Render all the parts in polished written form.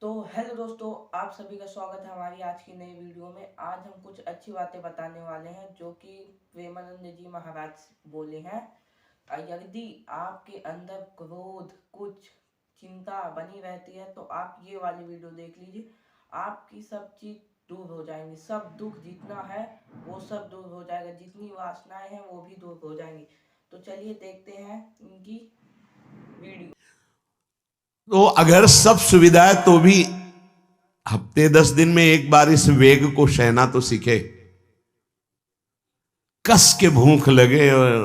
तो हेलो दोस्तों, आप सभी का स्वागत है हमारी आज की नई वीडियो में। आज हम कुछ अच्छी बातें बताने वाले हैं जो कि प्रेमानंद जी महाराज बोले हैं। यदि आपके अंदर क्रोध, कुछ चिंता बनी रहती है तो आप ये वाली वीडियो देख लीजिए। आपकी सब चीज दूर हो जाएंगी, सब दुख जितना है वो सब दूर हो जाएगा, जितनी वासनाएं हैं वो भी दूर हो जाएंगी। तो चलिए देखते हैं इनकी वीडियो। तो अगर सब सुविधाएं तो भी हफ्ते 10 दिन में एक बार इस वेग को सहना तो सीखे। कस के भूख लगे और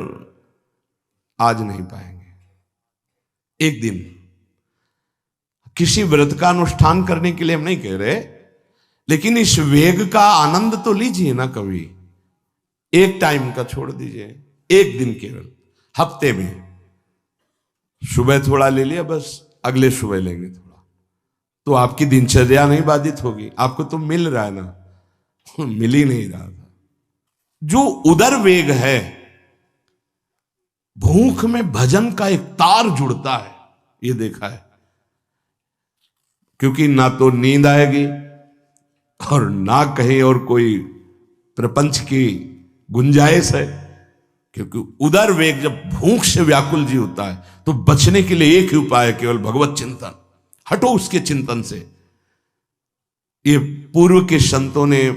आज नहीं पाएंगे। एक दिन किसी व्रत का अनुष्ठान करने के लिए हम नहीं कह रहे, लेकिन इस वेग का आनंद तो लीजिए ना कभी। एक टाइम का छोड़ दीजिए, एक दिन केवल हफ्ते में सुबह थोड़ा ले लिया, बस अगले सुबह लेंगे थोड़ा, तो आपकी दिनचर्या नहीं बाधित होगी। आपको तो मिल रहा है ना, मिल ही नहीं रहा था। जो उदर वेग है, भूख में भजन का एक तार जुड़ता है, ये देखा है। क्योंकि ना तो नींद आएगी और ना कहीं और कोई प्रपंच की गुंजाइश है। क्योंकि उदर वेग जब भूख से व्याकुल जी होता है तो बचने के लिए एक ही उपाय है, केवल भगवत चिंतन। हटो उसके चिंतन से। ये पूर्व के संतों ने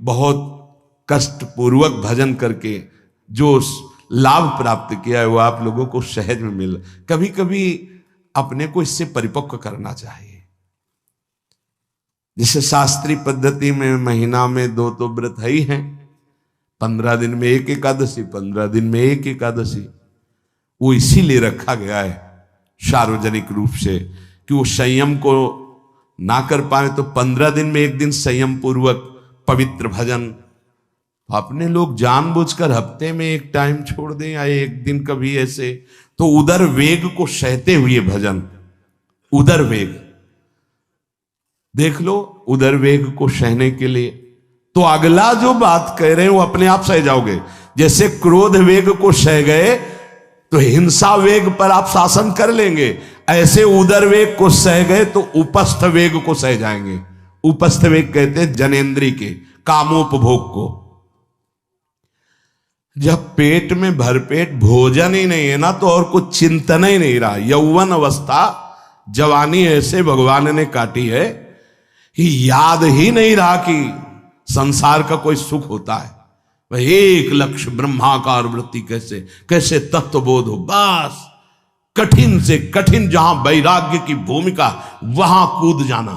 बहुत कष्ट पूर्वक भजन करके जो लाभ प्राप्त किया है वो आप लोगों को सहज में मिल। कभी कभी अपने को इससे परिपक्व करना चाहिए। जैसे शास्त्रीय पद्धति में महीना में 2 तो व्रत है ही हैं, 15 दिन में एक एकादशी, 15 दिन में एक एकादशी। वो इसीलिए रखा गया है सार्वजनिक रूप से कि वो संयम को ना कर पाए तो 15 दिन में एक दिन संयम पूर्वक पवित्र भजन। अपने लोग जानबूझकर हफ्ते में एक टाइम छोड़ दें या एक दिन कभी ऐसे, तो उदर वेग को सहते हुए भजन। उदर वेग देख लो, उदर वेग को सहने के लिए तो अगला जो बात कह रहे हैं वो अपने आप सह जाओगे। जैसे क्रोध वेग को सह गए तो हिंसा वेग पर आप शासन कर लेंगे, ऐसे उदर वेग को सह गए तो उपस्थ वेग को सह जाएंगे। उपस्थ वेग कहते हैं जनेन्द्री के कामोपभोग को। जब पेट में भरपेट भोजन ही नहीं है ना तो और कुछ चिंतन ही नहीं रहा। यौवन अवस्था, जवानी ऐसे भगवान ने काटी है कि याद ही नहीं रहा कि संसार का कोई सुख होता है। वह एक लक्ष्य ब्रह्माकार वृत्ति कैसे कैसे तत्वबोध हो, बस कठिन से कठिन जहां वैराग्य की भूमिका वहां कूद जाना,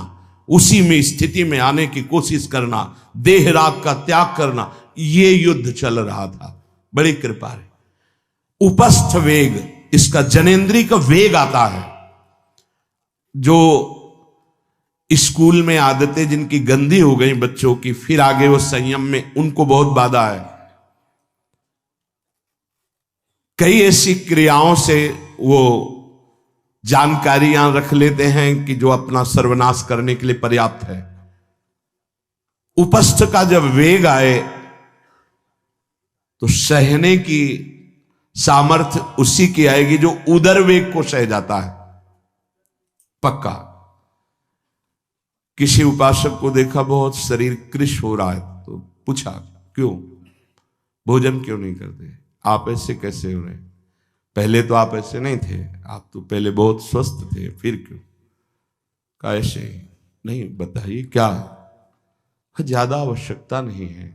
उसी में स्थिति में आने की कोशिश करना, देह राग का त्याग करना, ये युद्ध चल रहा था। बड़ी कृपा है। उपस्थ वेग, इसका जनेन्द्री का वेग आता है। जो स्कूल में आदतें जिनकी गंदी हो गई बच्चों की, फिर आगे वो संयम में, उनको बहुत बाधा है। कई ऐसी क्रियाओं से वो जानकारियां रख लेते हैं कि जो अपना सर्वनाश करने के लिए पर्याप्त है। उपस्थ का जब वेग आए तो सहने की सामर्थ्य उसी की आएगी जो उदर वेग को सह जाता है। पक्का। किसी उपासक को देखा बहुत शरीर कृश हो रहा है तो पूछा क्यों, भोजन क्यों नहीं करते, आप ऐसे कैसे हो रहे, पहले तो आप ऐसे नहीं थे, आप तो पहले बहुत स्वस्थ थे, फिर क्यों, का ऐसे नहीं, बताइए क्या है। ज्यादा आवश्यकता नहीं है,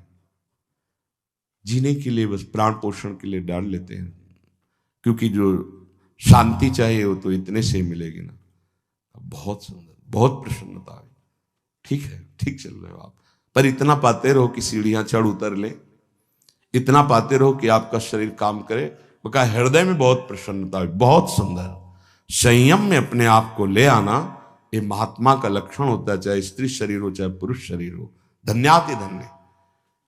जीने के लिए बस प्राण पोषण के लिए डाल लेते हैं, क्योंकि जो शांति चाहिए वो तो इतने से ही मिलेगी ना। बहुत सुंदर, बहुत प्रसन्नता है। ठीक है, ठीक चल रहे हो आप, पर इतना पाते रहो कि सीढ़ियां चढ़ उतर ले, इतना पाते रहो कि आपका शरीर काम करे। बका हृदय में बहुत प्रसन्नता है, बहुत सुंदर। संयम में अपने आप को ले आना ये महात्मा का लक्षण होता है, चाहे स्त्री शरीर हो चाहे पुरुष शरीर हो। धन्याति धन्य।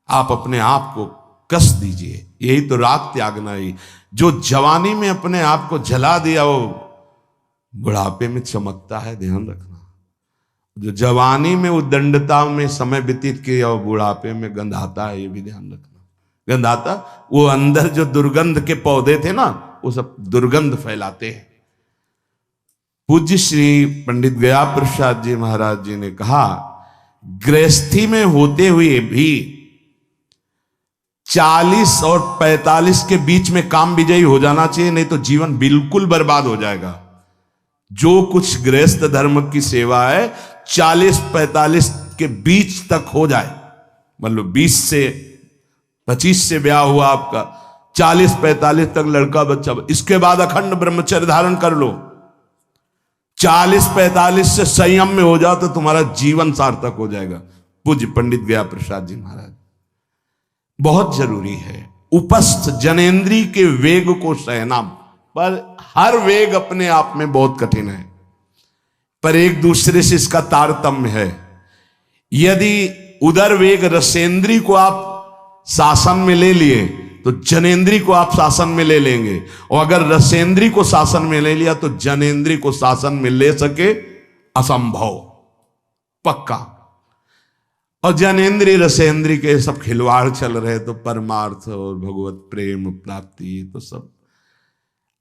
आप अपने आप को कस दीजिए, यही तो राग त्यागना ही। जो जवानी में अपने आप को जला दिया वो बुढ़ापे में चमकता है, ध्यान रखना। जो जवानी में उद्दंडता में समय व्यतीत किया वो बुढ़ापे में गंधाता है, ये भी ध्यान रखना। गंधाता, वो अंदर जो दुर्गंध के पौधे थे ना वो सब दुर्गंध फैलाते हैं। पूज्य श्री पंडित गया प्रसाद जी महाराज जी ने कहा, गृहस्थी में होते हुए भी 40 और 45 के बीच में काम विजयी हो जाना चाहिए, नहीं तो जीवन बिल्कुल बर्बाद हो जाएगा। जो कुछ गृहस्थ धर्म की सेवा है 40-45 के बीच तक हो जाए, मतलब 20 से 25 से ब्याह हुआ आपका, 40-45 तक लड़का बच्चा, इसके बाद अखंड ब्रह्मचर्य धारण कर लो। 40-45 से संयम में हो जाओ तो तुम्हारा जीवन सार्थक हो जाएगा। पूज्य पंडित गया प्रसाद जी महाराज। बहुत जरूरी है उपस्थ जनेन्द्री के वेग को सहना, पर हर वेग अपने आप में बहुत कठिन है, पर एक दूसरे से इसका तारतम्य है। यदि उदर वेग रसेंद्री को आप शासन में ले लिए तो जनेन्द्री को आप शासन में ले लेंगे, और अगर रसेंद्री को शासन में ले लिया तो जनेन्द्री को शासन में ले सके असंभव, पक्का। और जनेन्द्री रसेंद्री के सब खिलवाड़ चल रहे तो परमार्थ और भगवत प्रेम प्राप्ति, ये तो सब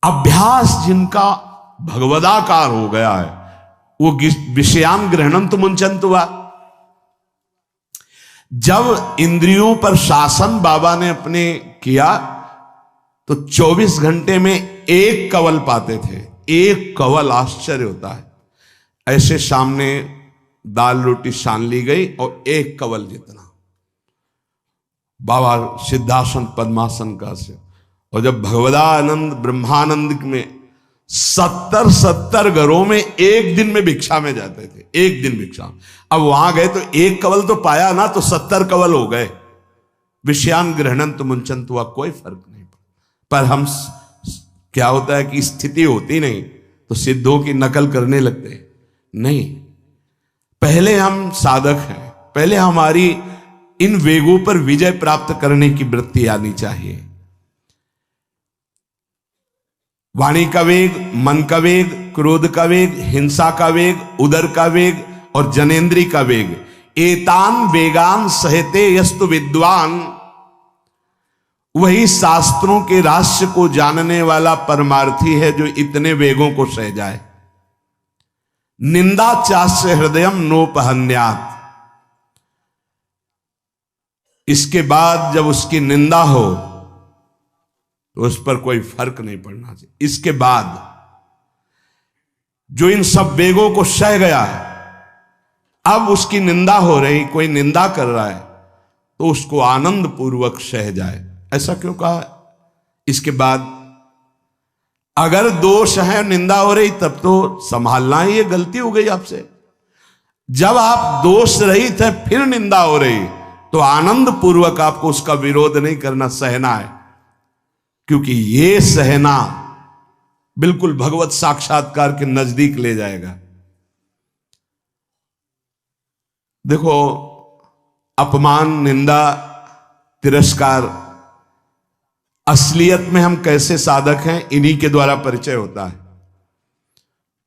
अभ्यास जिनका भगवदाकार हो गया है वो विषयान ग्रहणंत मुंचंत हुआ। जब इंद्रियों पर शासन बाबा ने अपने किया तो 24 घंटे में एक कवल पाते थे, एक कवल। आश्चर्य होता है, ऐसे सामने दाल रोटी सान ली गई और एक कवल जितना। बाबा सिद्धासन पद्मासन का से, और जब भगवदानंद ब्रह्मानंद में 70 घरों में एक दिन में भिक्षा में जाते थे, एक दिन भिक्षा। अब वहां गए तो एक कवल तो पाया ना, तो 70 कवल हो गए। विषयान ग्रहणंत मुंचंत हुआ, कोई फर्क नहीं पर हम क्या होता है कि स्थिति होती नहीं तो सिद्धों की नकल करने लगते नहीं। पहले हम साधक हैं, पहले हमारी इन वेगों पर विजय प्राप्त करने की वृत्ति आनी चाहिए। वाणी का वेग, मन का वेग, क्रोध का वेग, हिंसा का वेग, उदर का वेग और जनेन्द्री का वेग, एतान वेगान सहते यस्तु विद्वान, वही शास्त्रों के रहस्य को जानने वाला परमार्थी है जो इतने वेगों को सह जाए। निंदा चास्य हृदयम नोपहन्यात, इसके बाद जब उसकी निंदा हो तो उस पर कोई फर्क नहीं पड़ना चाहिए। इसके बाद जो इन सब वेगों को सह गया है, अब उसकी निंदा हो रही, कोई निंदा कर रहा है तो उसको आनंद पूर्वक सह जाए। ऐसा क्यों कहा? इसके बाद अगर दोष है, निंदा हो रही, तब तो संभालना ही, ये गलती हो गई आपसे। जब आप दोष रहित है फिर निंदा हो रही तो आनंद पूर्वक आपको उसका विरोध नहीं करना, सहना है, क्योंकि ये सहना बिल्कुल भगवत साक्षात्कार के नजदीक ले जाएगा। देखो, अपमान, निंदा, तिरस्कार, असलियत में हम कैसे साधक हैं इन्हीं के द्वारा परिचय होता है।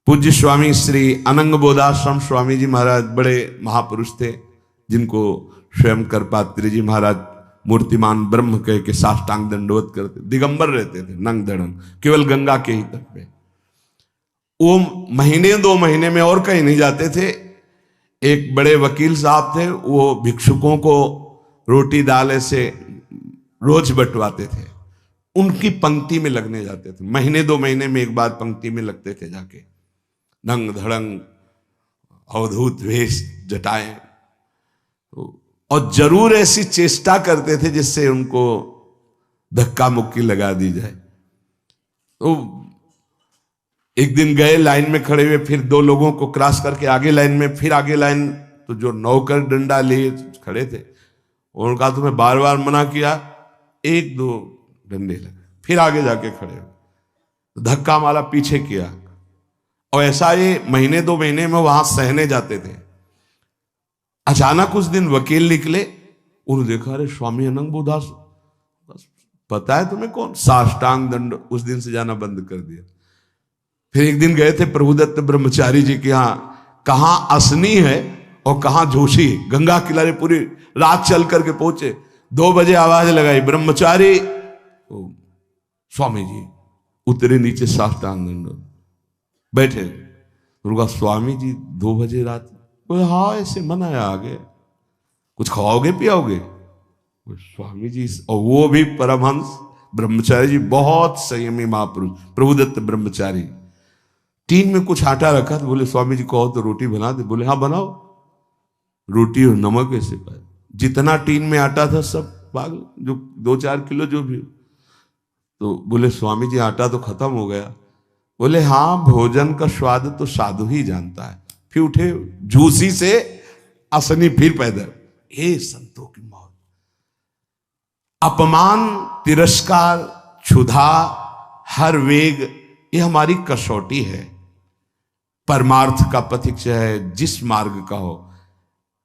पूज्य स्वामी श्री अनंग बोधाश्रम स्वामी जी महाराज बड़े महापुरुष थे, जिनको स्वयं करपात्री जी महाराज मूर्तिमान ब्रह्म कह के साष्टांग दंडवत करते, दिगंबर रहते थे, नंग धड़ंग, केवल गंगा के ही तट पे। वो महीने 2 महीने में और कहीं नहीं जाते थे। एक बड़े वकील साहब थे, वो भिक्षुकों को रोटी दाल से रोज बंटवाते थे, उनकी पंक्ति में लगने जाते थे। महीने 2 महीने में एक बार पंक्ति में लगते थे जाके, नंग धड़ंग, अवधूत वेश, जटाएं, और जरूर ऐसी चेष्टा करते थे जिससे उनको धक्का मुक्की लगा दी जाए। तो एक दिन गए, लाइन में खड़े हुए, फिर 2 लोगों को क्रॉस करके आगे लाइन में, फिर आगे लाइन, तो जो नौकर डंडा लिए खड़े थे उन्होंने कहा तुम्हें बार बार मना किया, 1-2 डंडे लगे, फिर आगे जाके खड़े हो, तो धक्का मारा, पीछे किया। और ऐसा ये महीने 2 महीने में वहां सहने जाते थे। अचानक उस दिन वकील निकले, उन्होंने देखा, अरे स्वामी अनंग बोधास, पता है तुम्हें कौन? साष्टांग दंड। उस दिन से जाना बंद कर दिया। फिर एक दिन गए थे प्रभुदत्त ब्रह्मचारी जी के यहाँ, कहां असनी है और कहां जोशी, गंगा किनारे पूरी रात चल करके पहुंचे। 2 बजे आवाज लगाई, ब्रह्मचारी, स्वामी जी उतरे नीचे, साष्टांग दंड, बैठे। उनका स्वामी जी 2 बजे रात, बोले हाँ ऐसे मन आया आ गए, कुछ खाओगे पियाओगे? स्वामी जी, और वो भी परमहंस ब्रह्मचारी जी, बहुत संयमी महापुरुष, प्रभुदत्त ब्रह्मचारी। टीन में कुछ आटा रखा तो बोले स्वामी जी कहो तो रोटी बना दे। बोले हाँ बनाओ। रोटी और नमक ऐसे पाए, जितना टीन में आटा था सब भाग, जो 2-4 किलो जो भी। तो बोले स्वामी जी आटा तो खत्म हो गया। बोले हाँ, भोजन का स्वाद तो साधु ही जानता है। फिर उठे, झूसी से असनी फिर पैदल। हे संतों की मौत, अपमान, तिरस्कार, क्षुधा, हर वेग, ये हमारी कसौटी है। परमार्थ का पथिक चाहे जिस मार्ग का हो।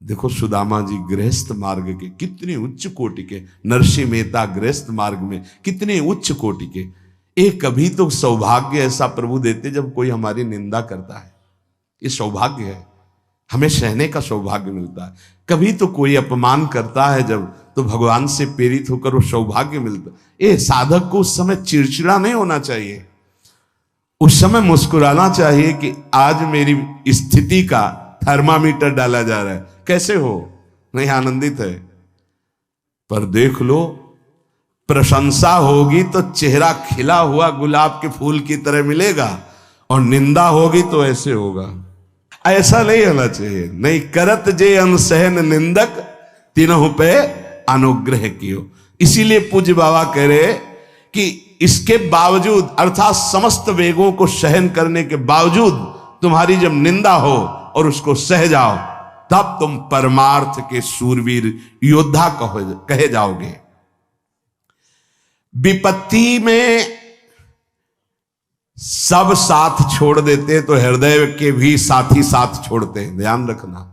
देखो सुदामा जी गृहस्थ मार्ग के कितने उच्च कोटि के, नरसिंह मेहता गृहस्थ मार्ग में कितने उच्च कोटि के। एक कभी तो सौभाग्य ऐसा प्रभु देते जब कोई हमारी निंदा करता है, ये सौभाग्य है, हमें सहने का सौभाग्य मिलता है। कभी तो कोई अपमान करता है जब, तो भगवान से प्रेरित होकर वो सौभाग्य मिलता है। ये साधक को उस समय चिड़चिड़ा नहीं होना चाहिए, उस समय मुस्कुराना चाहिए कि आज मेरी स्थिति का थर्मामीटर डाला जा रहा है, कैसे हो, नहीं आनंदित है। पर देख लो, प्रशंसा होगी तो चेहरा खिला हुआ गुलाब के फूल की तरह मिलेगा, और निंदा होगी तो ऐसे होगा। ऐसा नहीं होना चाहिए। नहीं करत जे अनसहन निंदक, तीनों पे अनुग्रह कियो। इसीलिए पूज्य बाबा कह रहे कि इसके बावजूद, अर्थात समस्त वेगों को सहन करने के बावजूद तुम्हारी जब निंदा हो और उसको सह जाओ, तब तुम परमार्थ के शूरवीर योद्धा कहे जाओगे। विपत्ति में सब साथ छोड़ देते तो हृदय के भी साथी साथ छोड़ते हैं, ध्यान रखना।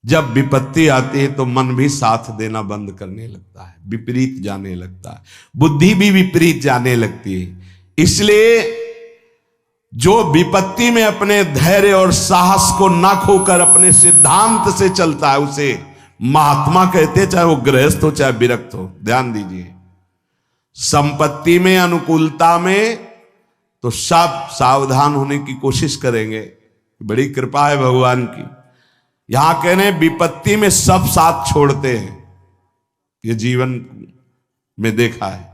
जब विपत्ति आती है तो मन भी साथ देना बंद करने लगता है, विपरीत जाने लगता है, बुद्धि भी विपरीत जाने लगती है। इसलिए जो विपत्ति में अपने धैर्य और साहस को ना खोकर अपने सिद्धांत से चलता है उसे महात्मा कहते, चाहे वो गृहस्थ हो चाहे विरक्त हो। ध्यान दीजिए, संपत्ति में, अनुकूलता में तो सब सावधान होने की कोशिश करेंगे, बड़ी कृपा है भगवान की। यहां कहने विपत्ति में सब साथ छोड़ते हैं, ये जीवन में देखा है।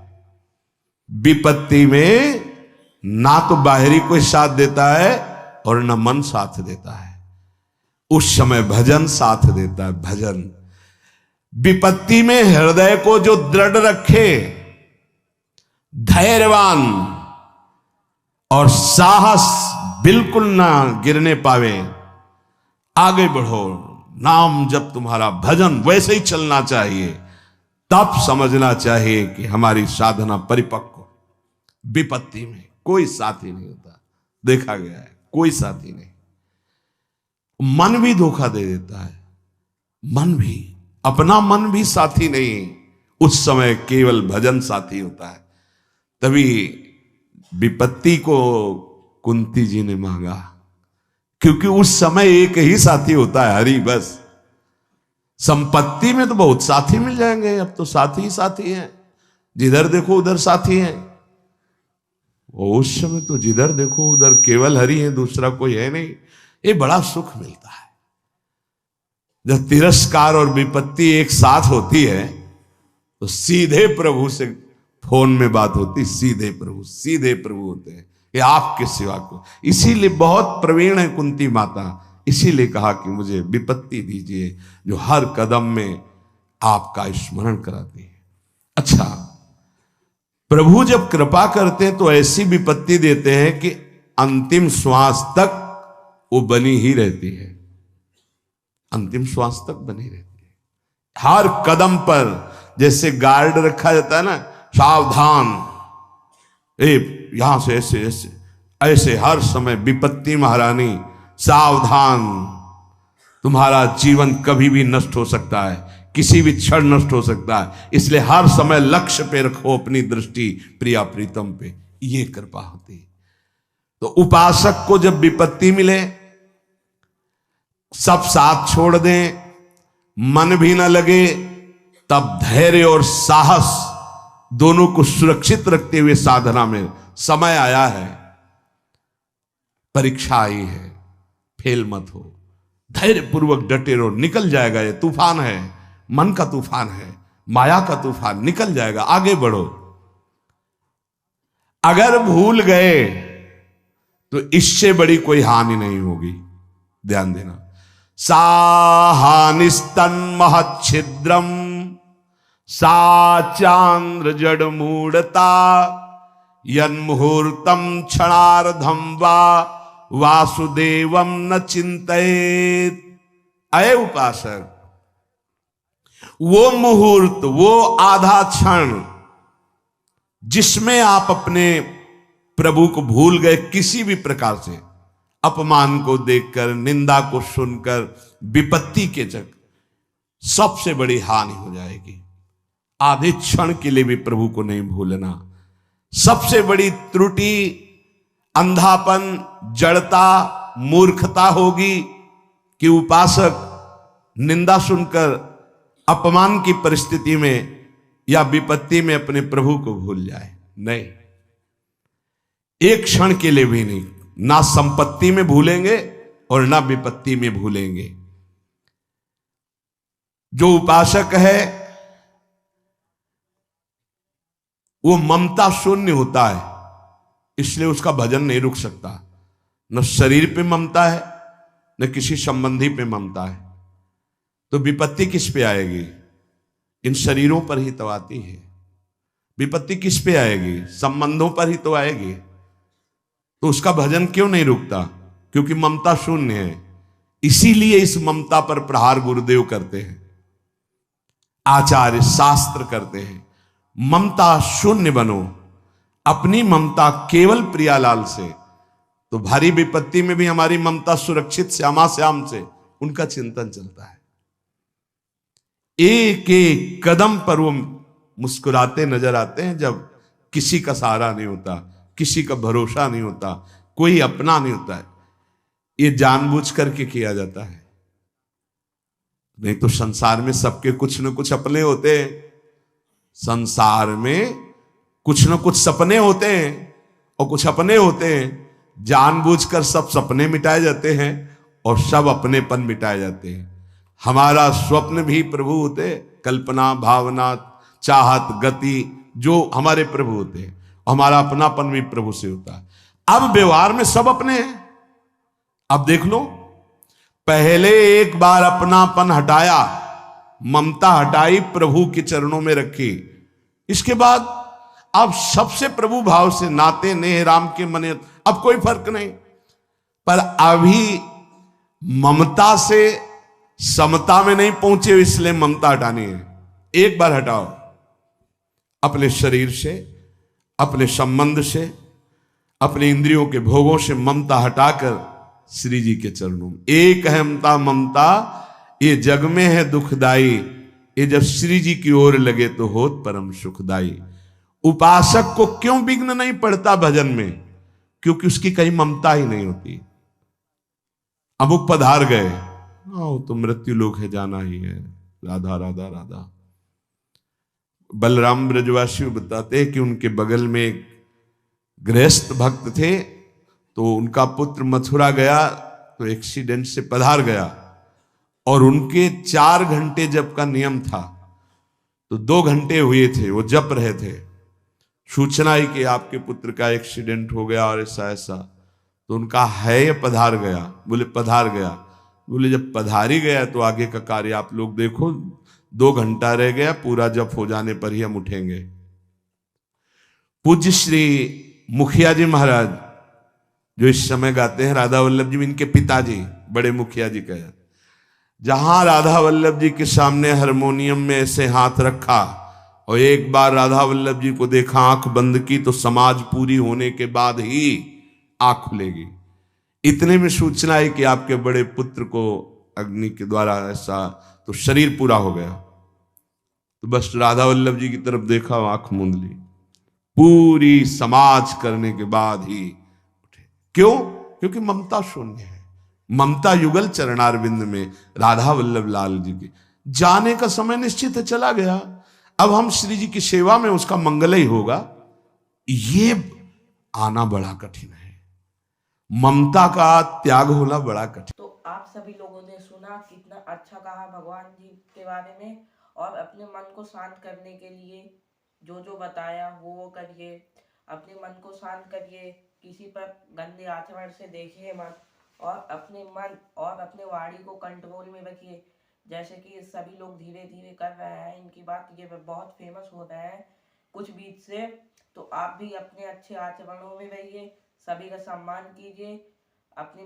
विपत्ति में ना तो बाहरी कोई साथ देता है और ना मन साथ देता है, उस समय भजन साथ देता है, भजन। विपत्ति में हृदय को जो दृढ़ रखे, धैर्यवान और साहस बिल्कुल ना गिरने पावे, आगे बढ़ो, नाम जब तुम्हारा भजन वैसे ही चलना चाहिए, तब समझना चाहिए कि हमारी साधना परिपक्व। विपत्ति में कोई साथी नहीं होता, देखा गया है, कोई साथी नहीं। मन भी धोखा दे देता है, मन भी, अपना मन भी साथी नहीं, उस समय केवल भजन साथी होता है। तभी विपत्ति को कुंती जी ने मांगा, क्योंकि उस समय एक ही साथी होता है, हरि बस। संपत्ति में तो बहुत साथी मिल जाएंगे, अब तो साथी ही साथी हैं, जिधर देखो उधर साथी हैं। उस समय तो जिधर देखो उधर केवल हरि है, दूसरा कोई है नहीं। ये बड़ा सुख मिलता है जब तिरस्कार और विपत्ति एक साथ होती है, तो सीधे प्रभु से फोन में बात होती, सीधे प्रभु होते हैं कि आपके सिवा को। इसीलिए बहुत प्रवीण है कुंती माता, इसीलिए कहा कि मुझे विपत्ति दीजिए जो हर कदम में आपका स्मरण कराती है। अच्छा, प्रभु जब कृपा करते हैं तो ऐसी विपत्ति देते हैं कि अंतिम श्वास तक वो बनी ही रहती है, अंतिम श्वास तक बनी रहती है। हर कदम पर जैसे गार्ड रखा जाता है ना, सावधान, यहां से ऐसे ऐसे ऐसे हर समय विपत्ति महारानी सावधान, तुम्हारा जीवन कभी भी नष्ट हो सकता है, किसी भी क्षण नष्ट हो सकता है, इसलिए हर समय लक्ष्य पे रखो अपनी दृष्टि, प्रिया प्रीतम पे। ये कृपा होती है। तो उपासक को जब विपत्ति मिले, सब साथ छोड़ दें, मन भी ना लगे, तब धैर्य और साहस दोनों को सुरक्षित रखते हुए साधना में समय आया है, परीक्षा आई है। फेल मत हो, धैर्य पूर्वक डटे रहो, निकल जाएगा। ये तूफान है, मन का तूफान है, माया का तूफान, निकल जाएगा, आगे बढ़ो। अगर भूल गए तो इससे बड़ी कोई हानि नहीं होगी, ध्यान देना। सा हानिस्तन महच्छिद्रम सा चांद्र जड़ मूढ़ता यन्मुहूर्तम क्षणार्धम वा वासुदेवम न चिंतयेत। अय उपासक, वो मुहूर्त, वो आधा क्षण जिसमें आप अपने प्रभु को भूल गए, किसी भी प्रकार से अपमान को देखकर, निंदा को सुनकर, विपत्ति के चक, सबसे बड़ी हानि हो जाएगी। आधे क्षण के लिए भी प्रभु को नहीं भूलना सबसे बड़ी त्रुटि, अंधापन, जड़ता, मूर्खता होगी कि उपासक निंदा सुनकर, अपमान की परिस्थिति में या विपत्ति में अपने प्रभु को भूल जाए। नहीं, एक क्षण के लिए भी नहीं, ना संपत्ति में भूलेंगे और ना विपत्ति में भूलेंगे। जो उपासक है वो ममता शून्य होता है, इसलिए उसका भजन नहीं रुक सकता। न शरीर पे ममता है, न किसी संबंधी पे ममता है, तो विपत्ति किस पे आएगी? इन शरीरों पर ही तो आती है। विपत्ति किस पे आएगी? संबंधों पर ही तो आएगी। तो उसका भजन क्यों नहीं रुकता? क्योंकि ममता शून्य है। इसीलिए इस ममता पर प्रहार गुरुदेव करते हैं, आचार्य शास्त्र करते हैं। ममता शून्य बनो, अपनी ममता केवल प्रियालाल से, तो भारी विपत्ति में भी हमारी ममता सुरक्षित श्यामा श्याम से, उनका चिंतन चलता है। एक एक कदम पर वो मुस्कुराते नजर आते हैं, जब किसी का सहारा नहीं होता, किसी का भरोसा नहीं होता, कोई अपना नहीं होता है। ये जानबूझ करके किया जाता है, नहीं तो संसार में सबके कुछ न कुछ अपने होते हैं। संसार में कुछ न कुछ सपने होते हैं और कुछ अपने होते हैं। जानबूझकर सब सपने मिटाए जाते हैं और सब अपनेपन मिटाए जाते हैं। हमारा स्वप्न भी प्रभु होते, कल्पना, भावना, चाहत, गति, जो हमारे प्रभु होते हैं, हमारा अपनापन भी प्रभु से होता है। अब व्यवहार में सब अपने हैं। अब देख लो, पहले एक बार अपनापन हटाया, ममता हटाई, प्रभु के चरणों में रखी, इसके बाद अब सबसे प्रभु भाव से नाते नेह राम के मने, अब कोई फर्क नहीं। पर अभी ममता से समता में नहीं पहुंचे, इसलिए ममता हटानी है। एक बार हटाओ, अपने शरीर से, अपने संबंध से, अपने इंद्रियों के भोगों से ममता हटाकर श्री जी के चरणों में। एक अहमता ममता ये जग में है दुखदाई, ये जब श्री जी की ओर लगे तो होत परम सुखदाई। उपासक को क्यों विघ्न नहीं पड़ता भजन में? क्योंकि उसकी कहीं ममता ही नहीं होती। अमुक पधार गए, आओ तो मृत्यु लोक है, जाना ही है, राधा राधा राधा। बलराम ब्रजवासी बताते हैं कि उनके बगल में एक गृहस्थ भक्त थे, तो उनका पुत्र मथुरा गया तो एक्सीडेंट से पधार गया, और उनके 4 घंटे जप का नियम था, तो 2 घंटे हुए थे, वो जप रहे थे। सूचना ही कि आपके पुत्र का एक्सीडेंट हो गया और ऐसा ऐसा, तो उनका है या पधार गया? बोले पधार गया। बोले जब पधार ही गया तो आगे का कार्य आप लोग देखो, 2 घंटा रह गया, पूरा जप हो जाने पर ही हम उठेंगे। पूज्य श्री मुखिया जी महाराज, जो इस समय गाते हैं, राधा वल्लभ जी, इनके पिताजी बड़े मुखिया जी कहे, जहां राधा वल्लभ जी के सामने हारमोनियम में ऐसे हाथ रखा और एक बार राधा वल्लभ जी को देखा, आंख बंद की, तो समाज पूरी होने के बाद ही आंख खुलेगी। इतने में सूचना है कि आपके बड़े पुत्र को अग्नि के द्वारा ऐसा, तो शरीर पूरा हो गया। तो बस राधा वल्लभ जी की तरफ देखा, आंख मूंद ली, पूरी समाज करने के बाद ही उठे। क्यों? क्योंकि ममता शून्य है। ममता युगल चरणारविंद में राधा वल्लभ लाल जी के जाने का समय निश्चित है, चला गया। अब हम श्री जी की सेवा में उसका मंगल ही होगा, ये आना बड़ा कठिन है। ममता का त्याग होना बड़ा कठिन। आप सभी लोगों ने सुना, कितना अच्छा कहा भगवान जी के बारे में। और अपने मन को शांत करने के लिए जो जो बताया वो करिए, अपने मन को शांत करिए, किसी पर गंदे आचरण से देखिए मत, और अपने मन और अपने वाणी को कंट्रोल में रखिए। जैसे कि सभी लोग धीरे धीरे कर रहे हैं, इनकी बात ये बहुत फेमस हो रहे हैं कुछ बीच से। तो आप भी अपने अच्छे आचरणों में रहिए, सभी का सम्मान कीजिए, अपनी